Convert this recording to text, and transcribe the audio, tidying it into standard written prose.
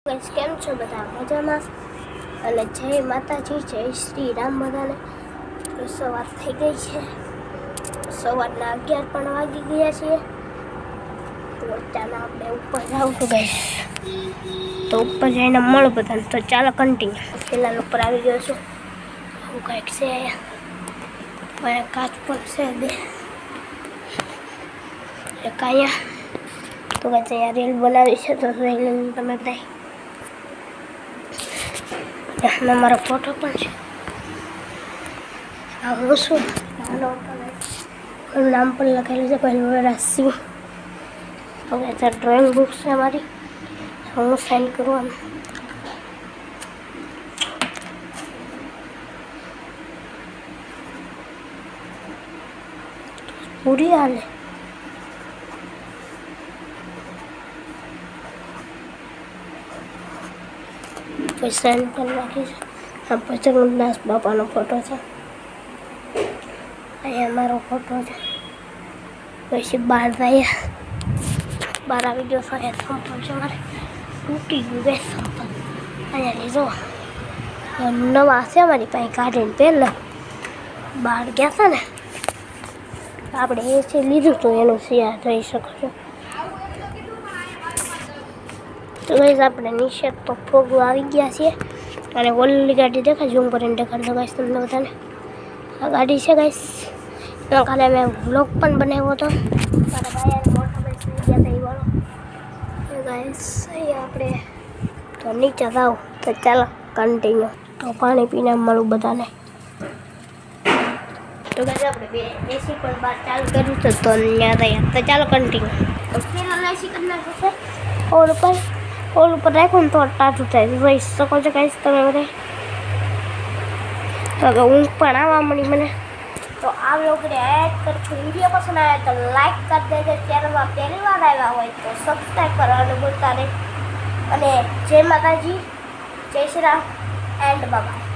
Guys કેમ છો બધા મજામાં અને જય માતાજી જય શ્રી રામ બધાને સવાર થઈ ગઈ છે સવારના 11 પણ વાગી ગયા છે તો ચાલો આપણે ઉપર જાવ તો ગાઈસ તો ઉપર જઈને મળો બધાને તો ચાલો કન્ટિન્યુ પેલા ઉપર આવી ગયો છું હું કંઈક છે અહીંયા કાચ પર છે બે એક અહીંયા તો ગાઈસ અહીંયા રીલ બનાવી છે તો રીલ તમે બધા મારો ફોટો પણ છે હું શું નામ પણ લખેલું છે પહેલું રાશિ હવે ત્યાં ડ્રોઈંગ બુક છે મારી હું સાઇન કરું આમ પૂરી હાલે કોઈ સાઇન પણ રાખી છે આ પચંગદાસ બાપાનો ફોટો છે અહીંયા મારો ફોટો છે પછી બહાર આવી ગયો છે સંપલ છે મારે તૂટી ગયું બે સંપલ અહીંયા લીધો નવા છે મારી પાસે કાઢીને પહેલાં બહાર ગયા હતા ને આપણે એ છે લીધું હતું એનું શિયાળ જોઈ શકો છો તો ગાઈસ આપણે નીચે તો ફોગો આવી ગયા છીએ અને ઓલી ગાડી દેખાય ઝૂમ કરીને દેખાડતો ગાઈસ તમને બધાને આ ગાડી છે ગાઈસ એમાં કાલે મેં વ્લોગ પણ બનાવ્યો હતો મારા ભાઈ મોટા ભાઈ લઈ ગયા હતા એ વાળો ગાઈસ અહીંયા આપણે તો નીચે જાઓ તો ચાલો કન્ટિન્યુ તો પાણી પીને મળું બધાને તો ગાઈસ આપણે બે એસી પણ બહાર ચાલુ કર્યું તો ત્યાં રહ્યા તો ચાલો કન્ટિન્યુ તો પેલા એસી કરી નાખ્યું છે ઓલ ઉપર રાખો ને તો ટાઢું થાય જોઈ શકો છો ગાઈસ તમે બધા તો હવે ઊંઘ પણ આવવા મળી મને તો આ વ્લોગને એડ કરશું વિડીયો પસંદ આવે તો લાઈક કરી દેજો ચેનલમાં પહેલી વાર આવ્યા હોય તો સબસ્ક્રાઈબ કરવાનું ભૂલતા નહીં અને જય માતાજી જય શ્રી રામ એન્ડ બાય.